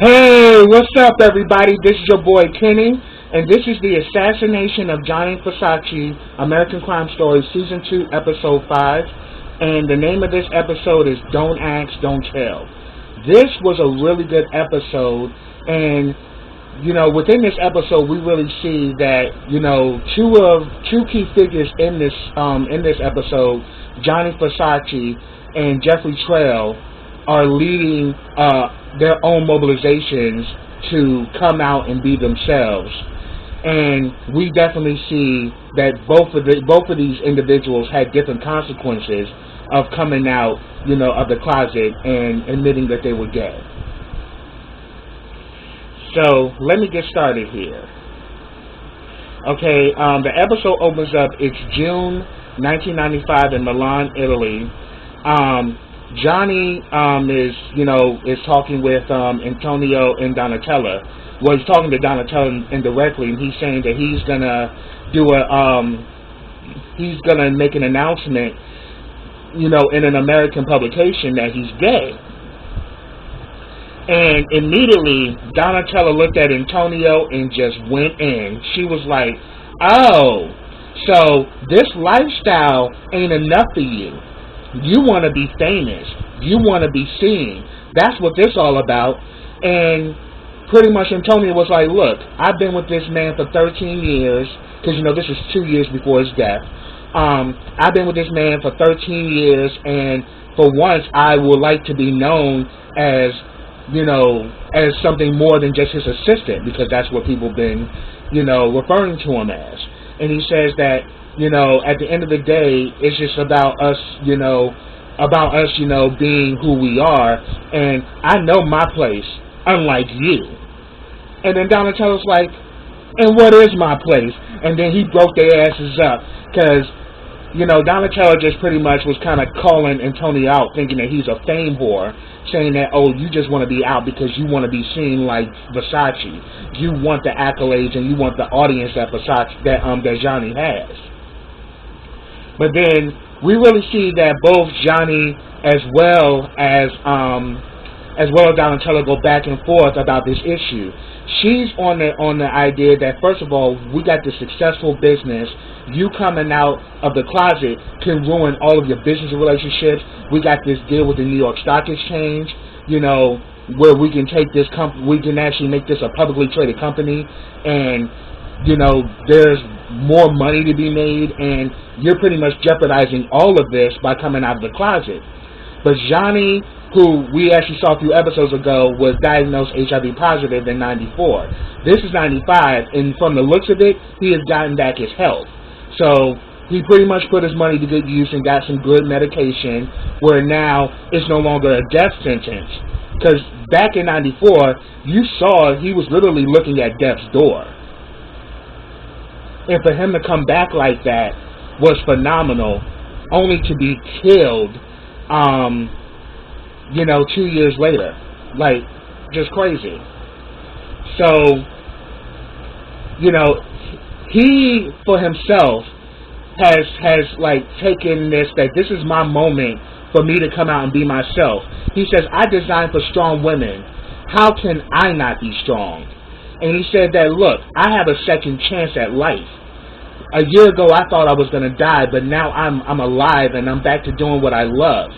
Hey, what's up, everybody? This is your boy Kenny, and this is the Assassination of Gianni Versace, American Crime Story, Season 2, Episode 5. And the name of this episode is Don't Ask, Don't Tell. This was a really good episode, and, within this episode, we really see that, two key figures in this episode, Gianni Versace and Jeffrey Trail, are leading their own mobilizations to come out and be themselves. And we definitely see that both of these individuals had different consequences of coming out, of the closet and admitting that they were gay. So let me get started here. Okay, the episode opens up. It's June 1995 in Milan, Italy. Johnny is talking with Antonio and Donatella. Well, he's talking to Donatella indirectly, and he's saying that he's gonna make an announcement, in an American publication that he's gay. And immediately Donatella looked at Antonio and just went in. She was like, "Oh, so this lifestyle ain't enough for you. You want to be famous. You want to be seen. That's what this all about." And pretty much Antonio was like, "Look, I've been with this man for 13 years, because, this is 2 years before his death. I've been with this man for 13 years, and for once I would like to be known as, as something more than just his assistant, because that's what people been, referring to him as." And he says that, at the end of the day, it's just about us, being who we are, and I know my place, unlike you. And then Donatello's like, "And what is my place?" And then he broke their asses up, because, Donatello just pretty much was kind of calling Antonio out, thinking that he's a fame whore, saying that, "Oh, you just want to be out because you want to be seen like Versace. You want the accolades and you want the audience that that Gianni has." But then we really see that both Gianni as well as Donatella go back and forth about this issue. She's on the idea that, first of all, we got this successful business. You coming out of the closet can ruin all of your business relationships. We got this deal with the New York Stock Exchange, where we can take this we can actually make this a publicly traded company, and there's more money to be made, and you're pretty much jeopardizing all of this by coming out of the closet. But Gianni, who we actually saw a few episodes ago, was diagnosed HIV positive in 94. This is 95, and from the looks of it, he has gotten back his health. So he pretty much put his money to good use and got some good medication, where now it's no longer a death sentence. Because back in 94, you saw he was literally looking at death's door. And for him to come back like that was phenomenal, only to be killed, 2 years later. Like, just crazy. So, he, for himself, has taken that this is my moment for me to come out and be myself. He says, "I designed for strong women. How can I not be strong?" And he said that, "Look, I have a second chance at life. A year ago, I thought I was going to die, but now I'm alive, and I'm back to doing what I love.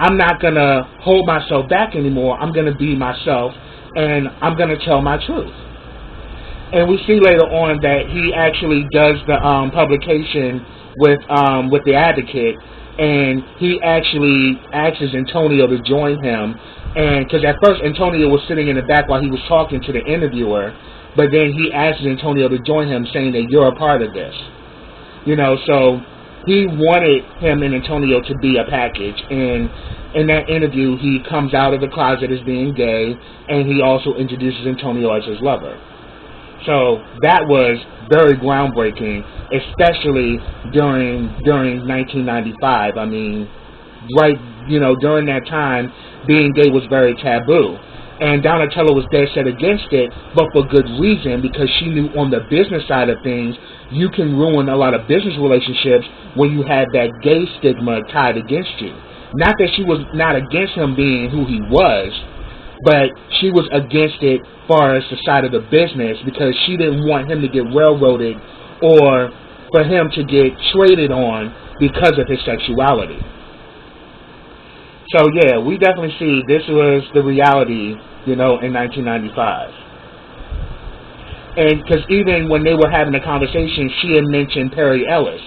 I'm not going to hold myself back anymore. I'm going to be myself, and I'm going to tell my truth." And we see later on that he actually does the publication with the Advocate, and he actually asks Antonio to join him. And because at first Antonio was sitting in the back while he was talking to the interviewer, but then he asks Antonio to join him, saying that you're a part of this. So he wanted him and Antonio to be a package. And in that interview, he comes out of the closet as being gay, and he also introduces Antonio as his lover. So that was very groundbreaking, especially during 1995. I mean, during that time, being gay was very taboo. And Donatella was dead set against it, but for good reason, because she knew on the business side of things, you can ruin a lot of business relationships when you have that gay stigma tied against you. Not that she was not against him being who he was, but she was against it far as the side of the business because she didn't want him to get railroaded or for him to get traded on because of his sexuality. So yeah, we definitely see this was the reality, in 1995. And because even when they were having a conversation, she had mentioned Perry Ellis,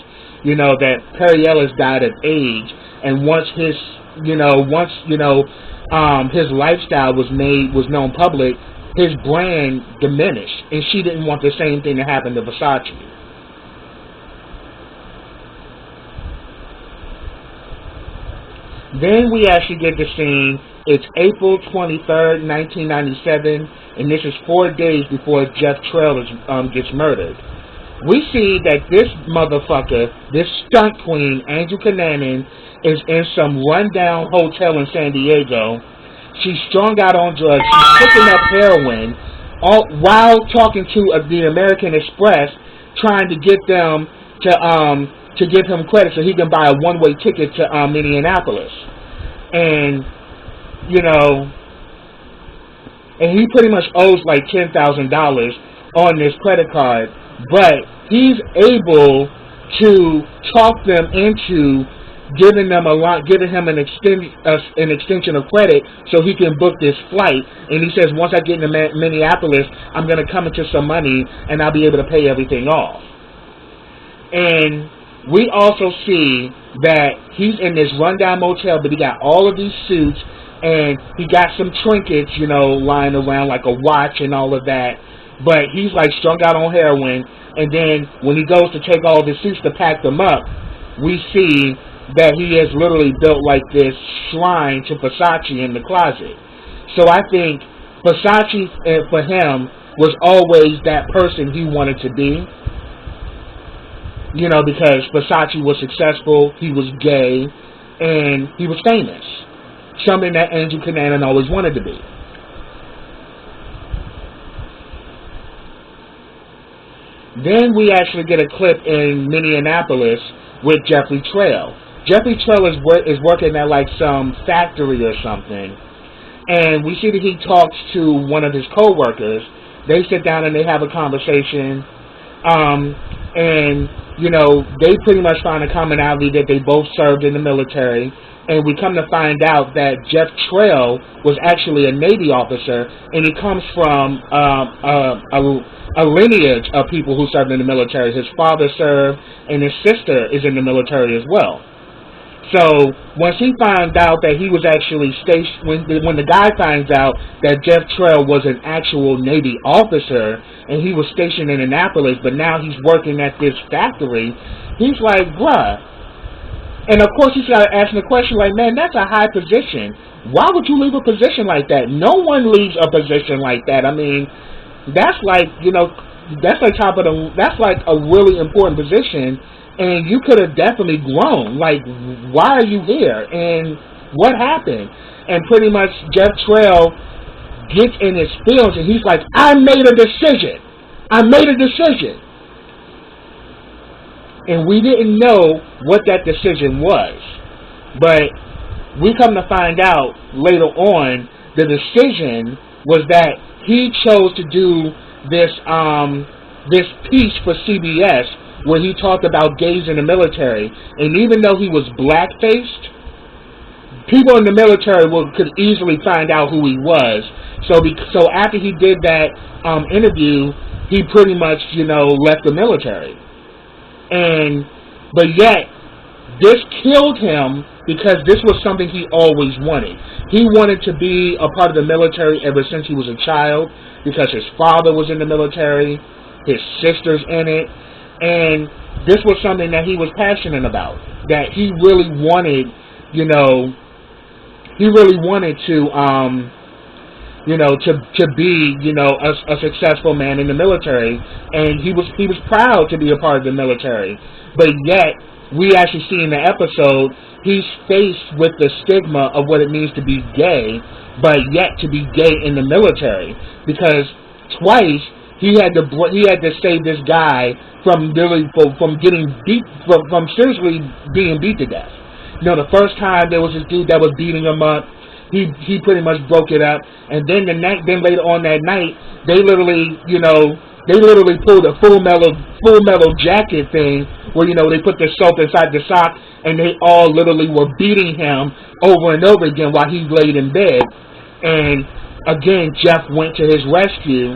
that Perry Ellis died of age, and once his lifestyle was known public, his brand diminished, and she didn't want the same thing to happen to Versace. Then we actually get the scene. It's April 23rd, 1997, and this is 4 days before Jeff Trail gets murdered. We see that this motherfucker, this stunt queen, Angel Cunanan, is in some rundown hotel in San Diego. She's strung out on drugs. She's picking up heroin while talking to the American Express, trying to get them to give him credit so he can buy a one-way ticket to Minneapolis. And, and he pretty much owes like $10,000 on this credit card, but he's able to talk them into giving him an extension of credit so he can book this flight. And he says, once I get into Minneapolis, I'm going to come into some money and I'll be able to pay everything off. And we also see that he's in this rundown motel, but he got all of these suits, and he got some trinkets, lying around, like a watch and all of that. But he's like strung out on heroin, and then when he goes to take all of his suits to pack them up, we see that he has literally built like this shrine to Versace in the closet. So I think Versace, for him, was always that person he wanted to be. Because Versace was successful, he was gay, and he was famous. Something that Angel Cunanan always wanted to be. Then we actually get a clip in Minneapolis with Jeffrey Trail. Jeffrey Trail is working at like some factory or something, and we see that he talks to one of his co-workers. They sit down and they have a conversation, and they pretty much find a commonality that they both served in the military. And we come to find out that Jeff Trail was actually a Navy officer, and he comes from a lineage of people who served in the military. His father served, and his sister is in the military as well. So once he found out that he was actually stationed, when the guy finds out that Jeff Trail was an actual Navy officer and he was stationed in Annapolis, but now he's working at this factory, he's like, bruh. And of course he started asking the question like, man, that's a high position. Why would you leave a position like that? No one leaves a position like that. I mean, that's like, that's like a really important position. And you could have definitely grown. Like, why are you here? And what happened? And pretty much Jeff Trail gets in his feelings and he's like, I made a decision. And we didn't know what that decision was. But we come to find out later on, the decision was that he chose to do this piece for CBS where he talked about gays in the military. And even though he was black-faced, people in the military could easily find out who he was. So after he did that interview, he pretty much, left the military. But yet, this killed him because this was something he always wanted. He wanted to be a part of the military ever since he was a child because his father was in the military, his sister's in it, and this was something that he was passionate about, that he really wanted, to be, a successful man in the military, and he was proud to be a part of the military. But yet, we actually see in the episode, he's faced with the stigma of what it means to be gay, but yet to be gay in the military, because twice he had to save this guy from getting beat, from seriously being beat to death. The first time there was this dude that was beating him up. he pretty much broke it up. And then then later on that night, they literally pulled a full metal jacket thing where, they put the soap inside the sock, and they all literally were beating him over and over again while he laid in bed. And again, Jeff went to his rescue,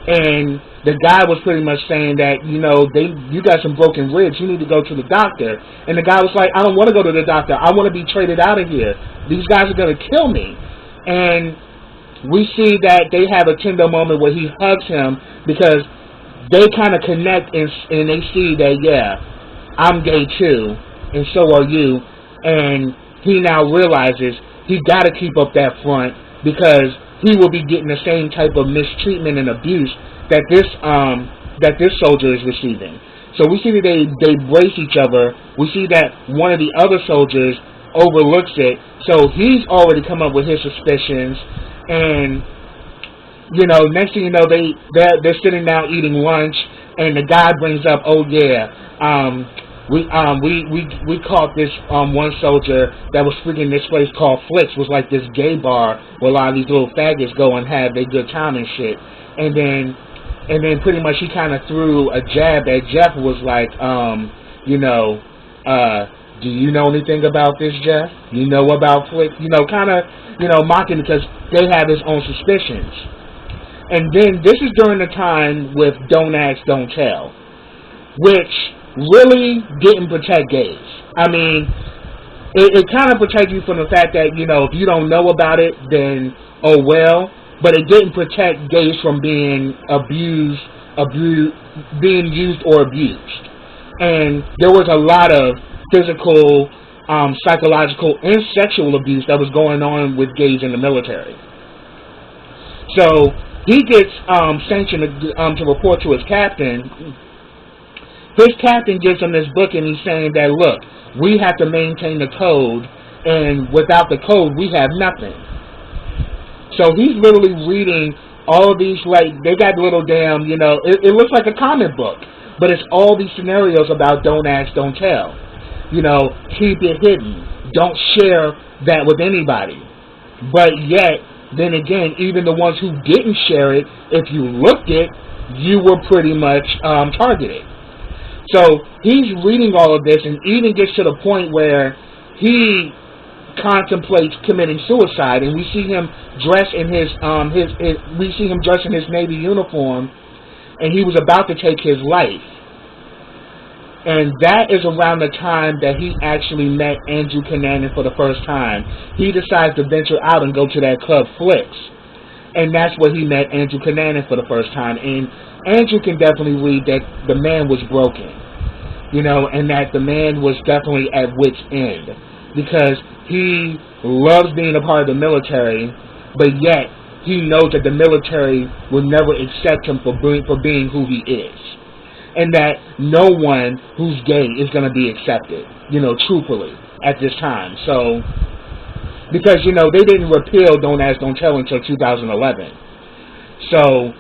and the guy was pretty much saying that, you got some broken ribs, you need to go to the doctor. And the guy was like, I don't want to go to the doctor, I want to be traded out of here. These guys are going to kill me. And we see that they have a tender moment where he hugs him, because they kind of connect, and they see that, yeah, I'm gay too, and so are you. And he now realizes he got to keep up that front, because he will be getting the same type of mistreatment and abuse that this soldier is receiving. So we see that they brace each other. We see that one of the other soldiers overlooks it. So he's already come up with his suspicions, and next thing you know, they're sitting down eating lunch, and the guy brings up, oh yeah, we caught this one soldier that was freaking this place called Flicks, was like this gay bar where a lot of these little faggots go and have their good time and shit. And then pretty much he kind of threw a jab at Jeff, was like, do you know anything about this, Jeff? You know about Flicks? Kind of, mocking, because they have his own suspicions. And then this is during the time with Don't Ask, Don't Tell, which really didn't protect gays. I mean, it kind of protects you from the fact that, if you don't know about it, then oh well. But it didn't protect gays from being being used or abused. And there was a lot of physical, psychological, and sexual abuse that was going on with gays in the military. So he gets sanctioned to report to his captain. His captain gives him this book, and he's saying that, look, we have to maintain the code, and without the code, we have nothing. So he's literally reading all of these, like, they got little damn, it looks like a comic book, but it's all these scenarios about don't ask, don't tell. Keep it hidden. Don't share that with anybody. But yet, then again, even the ones who didn't share it, if you looked it, you were pretty much targeted. So he's reading all of this, and even gets to the point where he contemplates committing suicide, and we see him dressed in his Navy uniform, and he was about to take his life. And that is around the time that he actually met Andrew Cunanan for the first time. He decides to venture out and go to that club Flicks. And that's where he met Andrew Cunanan for the first time. And Andrew can definitely read that the man was broken. And that the man was definitely at wit's end. Because he loves being a part of the military, but yet he knows that the military will never accept him for being who he is. And that no one who's gay is going to be accepted, truthfully, at this time. So, because, they didn't repeal Don't Ask, Don't Tell until 2011. So,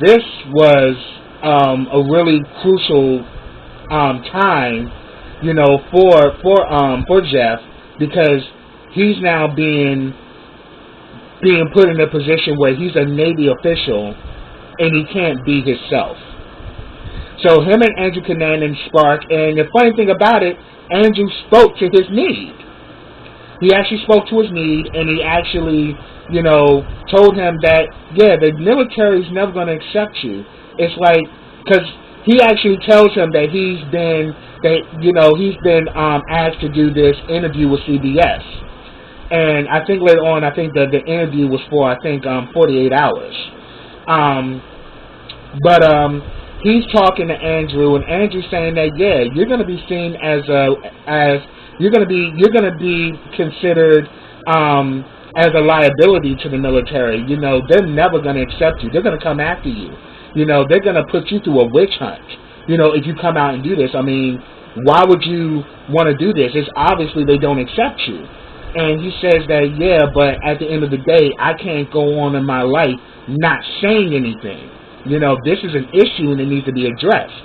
this was a really crucial time, for Jeff, because he's now being put in a position where he's a Navy official, and he can't be himself. So him and Andrew Cunanan spark, and the funny thing about it, Andrew spoke to his need. He actually spoke to his need, and he actually, told him that, yeah, the military's never going to accept you. It's like, because he actually tells him that he's been asked to do this interview with CBS. And I think later on, I think that the interview was for, 48 hours. He's talking to Andrew, and Andrew's saying that, yeah, you're going to be seen you're going to be considered as a liability to the military. They're never going to accept you. They're going to come after you. They're going to put you through a witch hunt. If you come out and do this, I mean, why would you want to do this? It's obviously they don't accept you. And he says that, yeah, but at the end of the day, I can't go on in my life not saying anything. This is an issue and it needs to be addressed.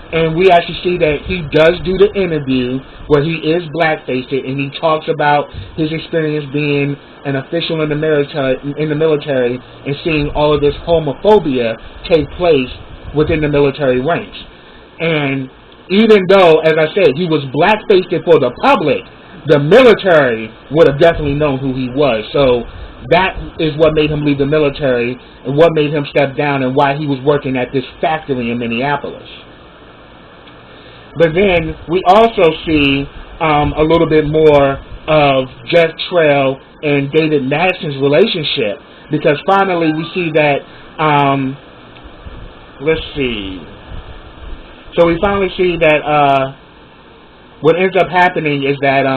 And we actually see that he does do the interview where he is blackfaced, and he talks about his experience being an official in the military and seeing all of this homophobia take place within the military ranks. And even though, as I said, he was blackfaced for the public, the military would have definitely known who he was. So that is what made him leave the military and what made him step down and why he was working at this factory in Minneapolis. But then we also see a little bit more of Jeff Trail and David Madsen's relationship, because finally we see that, let's see. So we finally see that what ends up happening is that,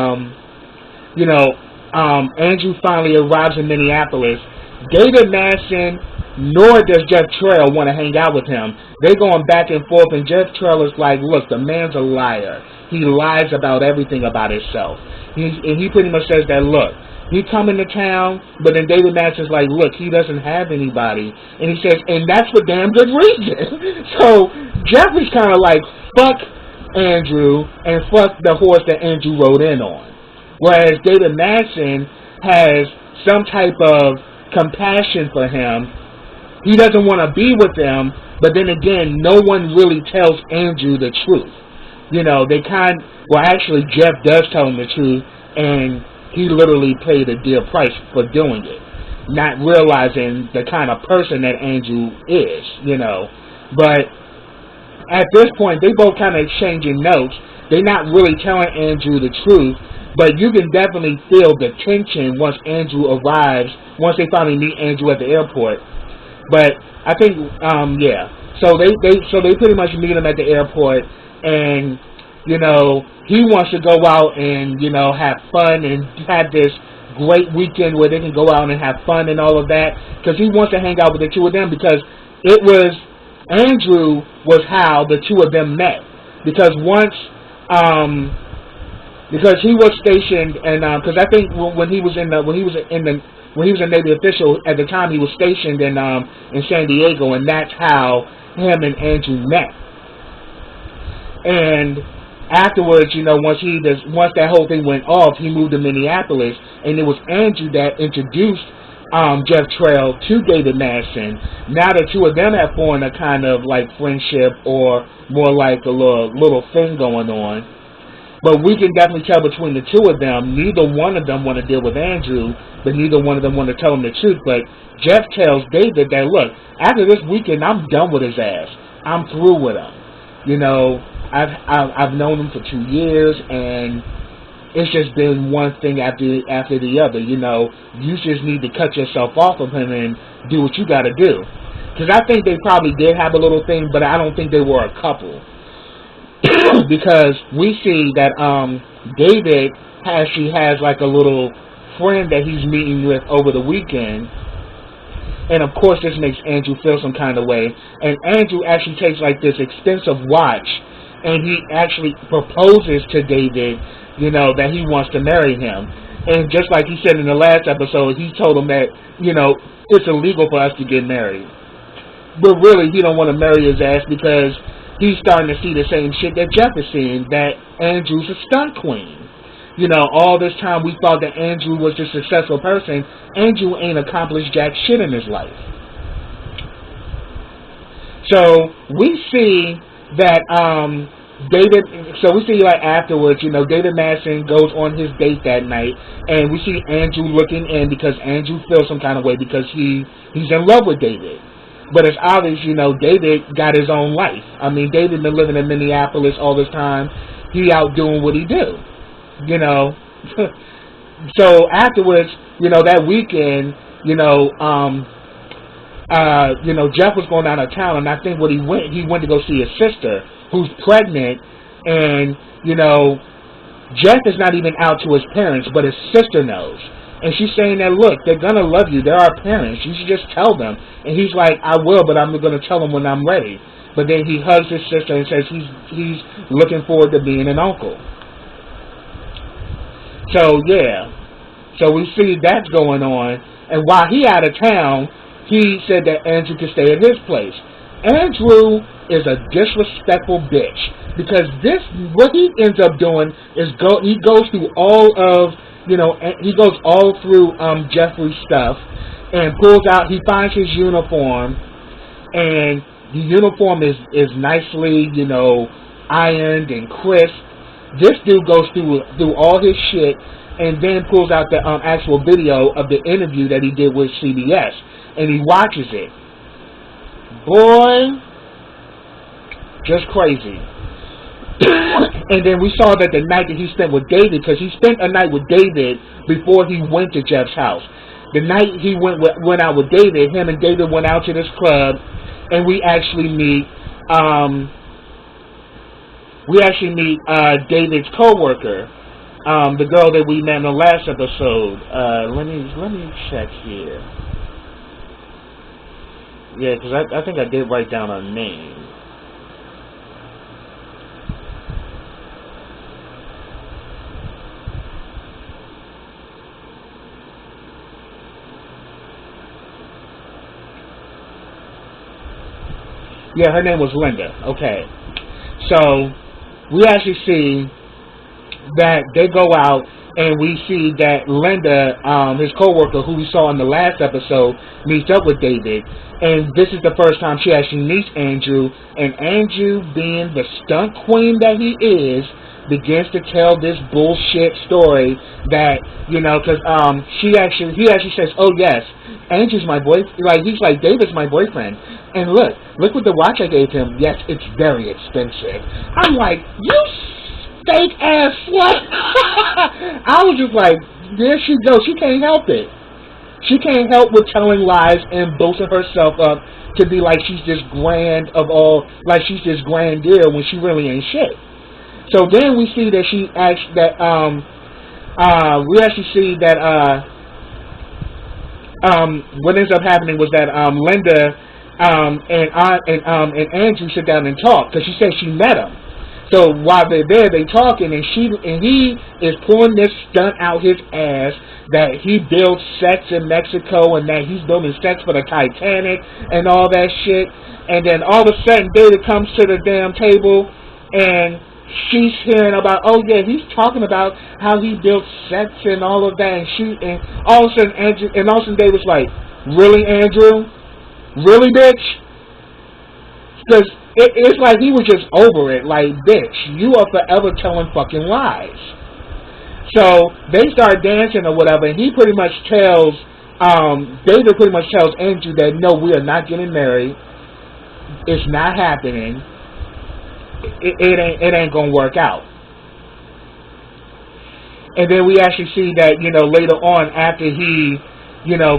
Andrew finally arrives in Minneapolis. David Madsen nor does Jeff Trail want to hang out with him. They're going back and forth, and Jeff Trail is like, look, the man's a liar. He lies about everything about himself. He pretty much says that, look, he coming to town, but then David Madsen's like, look, he doesn't have anybody. And he says, and that's for damn good reason. So Jeff is kind of like, fuck Andrew and fuck the horse that Andrew rode in on. Whereas David Madsen has some type of compassion for him. He doesn't want to be with them, but then again, no one really tells Andrew the truth. Actually, Jeff does tell him the truth, and he literally paid a dear price for doing it, not realizing the kind of person that Andrew is, But at this point, they both kind of exchanging notes. They're not really telling Andrew the truth, but you can definitely feel the tension once Andrew arrives, once they finally meet Andrew at the airport. But I think, So they pretty much meet him at the airport, and he wants to go out and have fun and have this great weekend where they can go out and have fun and all of that, because he wants to hang out with the two of them, because Andrew was how the two of them met, because because he was stationed, and because I think when he was a Navy official at the time, he was stationed in San Diego, and that's how him and Andrew met. And afterwards, once that whole thing went off, he moved to Minneapolis, and it was Andrew that introduced Jeff Trail to David Madsen. Now the two of them have formed a kind of like friendship, or more like a little thing going on. But we can definitely tell between the two of them, neither one of them want to deal with Andrew, but neither one of them want to tell him the truth. But Jeff tells David that, look, after this weekend, I'm done with his ass. I'm through with him. I've known him for 2 years, and it's just been one thing after the other. You just need to cut yourself off of him and do what you got to do. Because I think they probably did have a little thing, but I don't think they were a couple. Because we see that David actually has like a little friend that he's meeting with over the weekend, and of course this makes Andrew feel some kind of way. And Andrew actually takes like this expensive watch, and he actually proposes to David, that he wants to marry him. And just like he said in the last episode, he told him that it's illegal for us to get married, but really he don't want to marry his ass because he's starting to see the same shit that Jeff is seeing, that Andrew's a stunt queen. All this time we thought that Andrew was a successful person. Andrew ain't accomplished jack shit in his life. So we see that afterwards, David Madsen goes on his date that night, and we see Andrew looking in because Andrew feels some kind of way because he's in love with David. But it's obvious, David got his own life. I mean, David been living in Minneapolis all this time. He out doing what he do, So afterwards, that weekend, Jeff was going out of town, and I think he went to go see his sister, who's pregnant, and, Jeff is not even out to his parents, but his sister knows. And she's saying that, look, they're going to love you. They're our parents. You should just tell them. And he's like, I will, but I'm going to tell them when I'm ready. But then he hugs his sister and says he's looking forward to being an uncle. So, yeah. So we see that's going on. And while he out of town, he said that Andrew could stay at his place. Andrew is a disrespectful bitch because what he ends up doing is he goes through all of he goes all through Jeffrey's stuff and he finds his uniform, and the uniform is nicely ironed and crisp. This dude goes through all his shit and then pulls out the actual video of the interview that he did with CBS, and he watches it. Boy, just crazy. And then we saw that the night that he spent with David, because he spent a night with David before he went to Jeff's house. The night he went out with David, him and David went out to this club, and we actually meet David's coworker, the girl that we met in the last episode. Let me check here. Yeah, because I think I did write down her name. Yeah, her name was Linda. Okay. So, we actually see that they go out, and we see that Linda, his coworker, who we saw in the last episode, meets up with David. And this is the first time she actually meets Andrew. And Andrew, being the stunt queen that he is, begins to tell this bullshit story that, because he actually says, oh yes, Andrew's my boyfriend. Like, he's like, David's my boyfriend. And look what the watch I gave him. Yes, it's very expensive. I'm like, you fake ass slut. I was just like, there she goes. She can't help it. She can't help with telling lies and boasting herself up to be like she's this grand of all, like she's this grand deal when she really ain't shit. So then we see that what ends up happening was that Linda and Andrew sit down and talk, because she said she met him. So while they're there, they talking, and he is pulling this stunt out his ass that he builds sets in Mexico, and that he's building sets for the Titanic and all that shit. And then all of a sudden, David comes to the damn table, and she's hearing about, oh yeah, he's talking about how he built sets and all of that, and all of a sudden David's like, really, Andrew? Really, bitch? Because it's like he was just over it, like, bitch, you are forever telling fucking lies. So they start dancing or whatever, and he pretty much tells, David pretty much tells Andrew that, no, we are not getting married. It's not happening. It ain't gonna work out. And then we actually see that, later on, after he,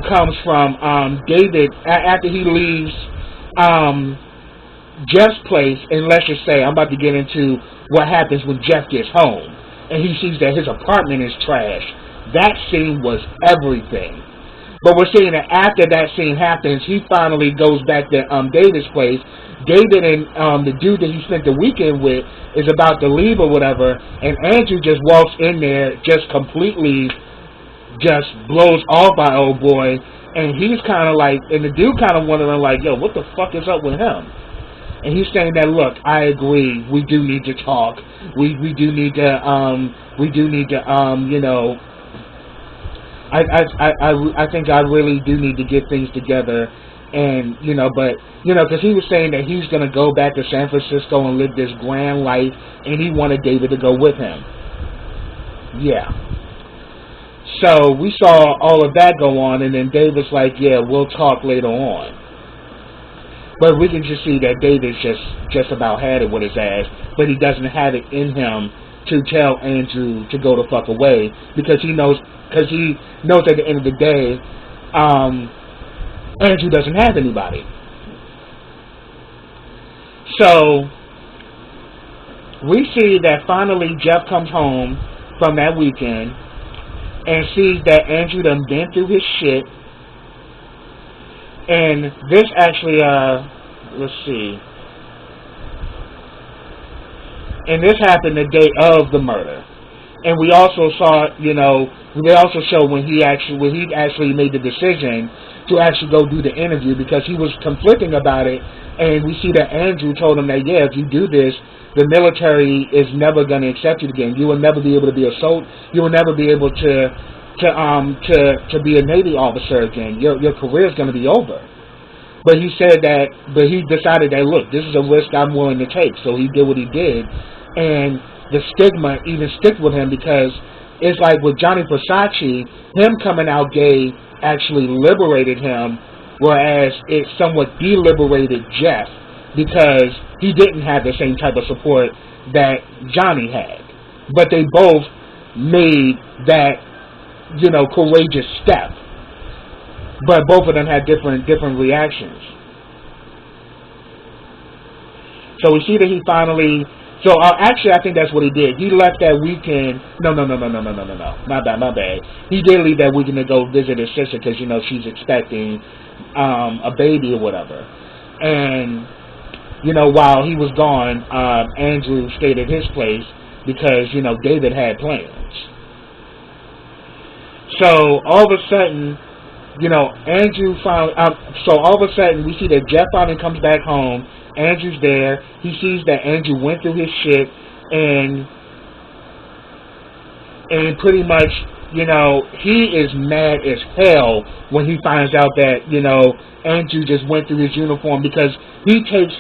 comes from David, after he leaves Jeff's place, and let's just say, I'm about to get into what happens when Jeff gets home, and he sees that his apartment is trash. That scene was everything. But we're seeing that after that scene happens, he finally goes back to David's place. David and the dude that he spent the weekend with is about to leave or whatever, and Andrew just walks in there, just completely just blows off by old boy, and he's kind of like, and the dude kind of wondering like, yo, what the fuck is up with him? And he's saying that, look, I agree, we do need to talk, we do need to I think I really do need to get things together. And, because he was saying that he's going to go back to San Francisco and live this grand life, and he wanted David to go with him. Yeah. So we saw all of that go on, and then David's like, yeah, we'll talk later on. But we can just see that David's just about had it with his ass, but he doesn't have it in him to tell Andrew to go the fuck away, because he knows at the end of the day, Andrew doesn't have anybody. So we see that finally Jeff comes home from that weekend and sees that Andrew done been through his shit. And this actually, let's see. And this happened the day of the murder. And we also saw, they also show when he actually made the decision to actually go do the interview because he was conflicting about it. And we see that Andrew told him that, yeah, if you do this, the military is never going to accept you again. You will never be able to be a soldier. You will never be able to be a Navy officer again. Your career is going to be over. But he said that, but he decided that, look, this is a risk I'm willing to take. So he did what he did. And the stigma even sticks with him because it's like with Gianni Versace, him coming out gay actually liberated him, whereas it somewhat deliberated Jeff because he didn't have the same type of support that Gianni had. But they both made that, courageous step. But both of them had different reactions. So we see that he finally... So actually, I think that's what he did. He left that weekend... No. My bad. He did leave that weekend to go visit his sister because, she's expecting a baby or whatever. And, while he was gone, Andrew stayed at his place because, David had plans. So all of a sudden... Andrew found so all of a sudden we see that Jeff finally comes back home. Andrew's there. He sees that Andrew went through his shit and pretty much, he is mad as hell when he finds out that, Andrew just went through his uniform because he takes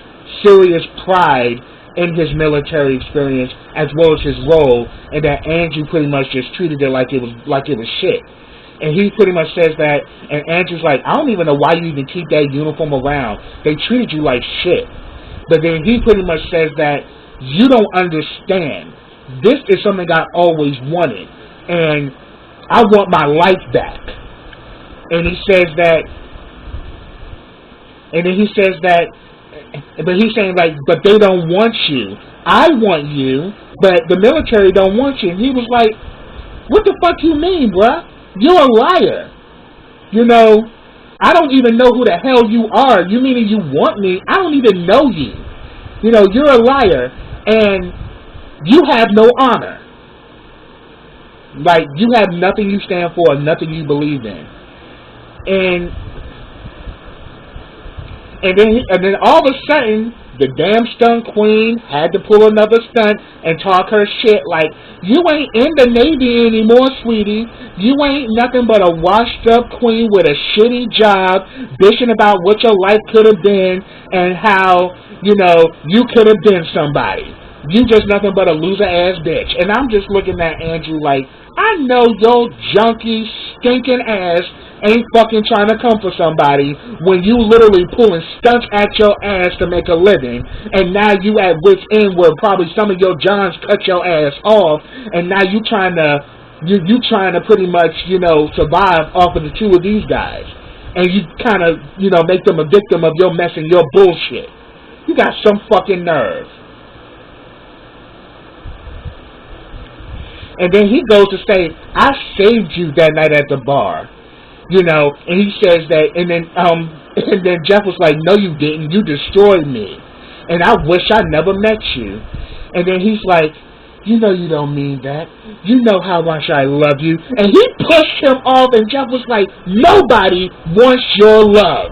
serious pride in his military experience as well as his role, and that Andrew pretty much just treated it like it was shit. And he pretty much says that, and Andrew's like, I don't even know why you even keep that uniform around. They treated you like shit. But then he pretty much says that, you don't understand. This is something I always wanted. And I want my life back. And he says that, and then he says that, but he's saying like, but they don't want you. I want you, but the military don't want you. And he was like, what the fuck you mean, bruh? You're a liar. I don't even know who the hell you are. You meaning you want me? I don't even know you. You're a liar. And you have no honor. Like, you have nothing you stand for, nothing you believe in. And then all of a sudden, the damn stunt queen had to pull another stunt and talk her shit like, you ain't in the Navy anymore, sweetie. You ain't nothing but a washed up queen with a shitty job, bitching about what your life could have been and how, you could have been somebody. You just nothing but a loser ass bitch. And I'm just looking at Andrew like, I know your junky, stinking ass ain't fucking trying to come for somebody when you literally pulling stunts at your ass to make a living, and now you at wit's end where probably some of your Johns cut your ass off, and now you trying to pretty much survive off of the two of these guys, and you kind of make them a victim of your mess and your bullshit. You got some fucking nerve. And then he goes to say, I saved you that night at the bar. And he says that, and then Jeff was like, no you didn't, you destroyed me. And I wish I never met you. And then he's like, you don't mean that. You know how much I love you. And he pushed him off, and Jeff was like, nobody wants your love.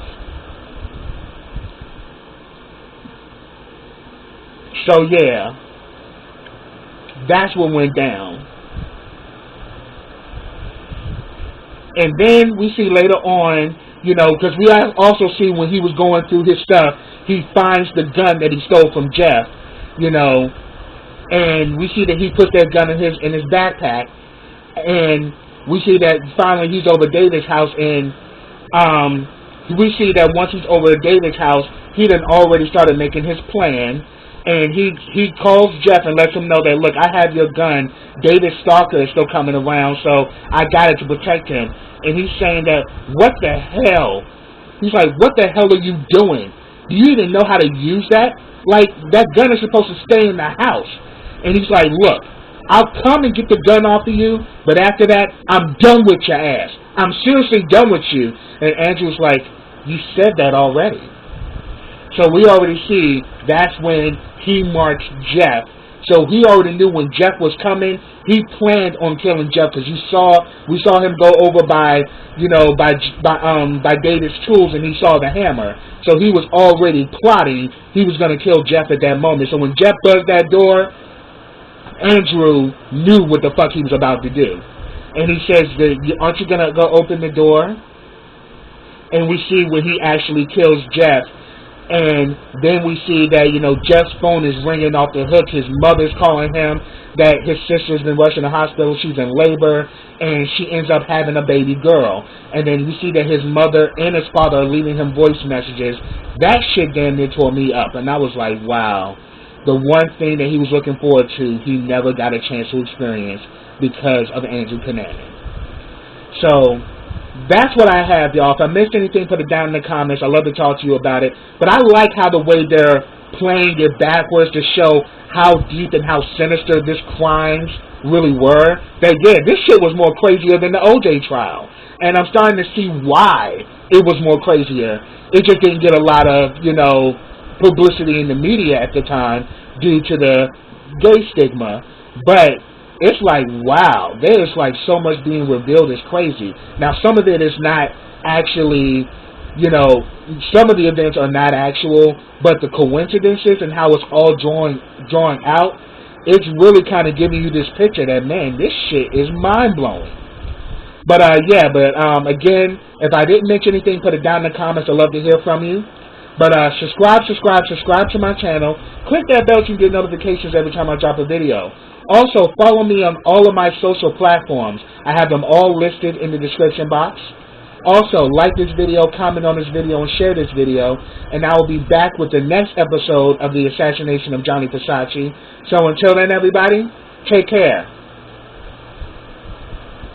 So yeah, that's what went down. And then we see later on, because we also see when he was going through his stuff, he finds the gun that he stole from Jeff, and we see that he puts that gun in his backpack, and we see that finally he's over David's house, and we see that once he's over at David's house, he done already started making his plan. And he calls Jeff and lets him know that, look, I have your gun. David Stalker is still coming around, so I got it to protect him. And he's saying that, what the hell? He's like, what the hell are you doing? Do you even know how to use that? Like, that gun is supposed to stay in the house. And he's like, look, I'll come and get the gun off of you, but after that, I'm done with your ass. I'm seriously done with you. And Andrew's like, you said that already. So we already see that's when he marks Jeff So he already knew when Jeff was coming. He planned on killing Jeff because we saw him go over by David's tools, and he saw the hammer. So he was already plotting. He was going to kill Jeff at that moment. So when Jeff buzzed that door, Andrew knew what the fuck he was about to do. And he says, aren't you going to go open the door? And we see when he actually kills Jeff. And then we see that, Jeff's phone is ringing off the hook. His mother's calling him that his sister's been rushed to the hospital. She's in labor. And she ends up having a baby girl. And then we see that his mother and his father are leaving him voice messages. That shit damn near tore me up. And I was like, wow. The one thing that he was looking forward to, he never got a chance to experience because of Andrew Cunanan. So that's what I have, y'all. If I missed anything, put it down in the comments. I'd love to talk to you about it. But I like how the way they're playing it backwards to show how deep and how sinister this crimes really were. That, yeah, this shit was more crazier than the OJ trial. And I'm starting to see why it was more crazier. It just didn't get a lot of, publicity in the media at the time due to the gay stigma. But it's like, wow, there's like so much being revealed. It's crazy. Now, some of it is not actually, some of the events are not actual, but the coincidences and how it's all drawing out, it's really kind of giving you this picture that, man, this shit is mind-blowing. But, again, if I didn't mention anything, put it down in the comments. I'd love to hear from you. But subscribe to my channel. Click that bell so you get notifications every time I drop a video. Also, follow me on all of my social platforms. I have them all listed in the description box. Also, like this video, comment on this video, and share this video. And I will be back with the next episode of the Assassination of Gianni Versace. So until then, everybody, take care.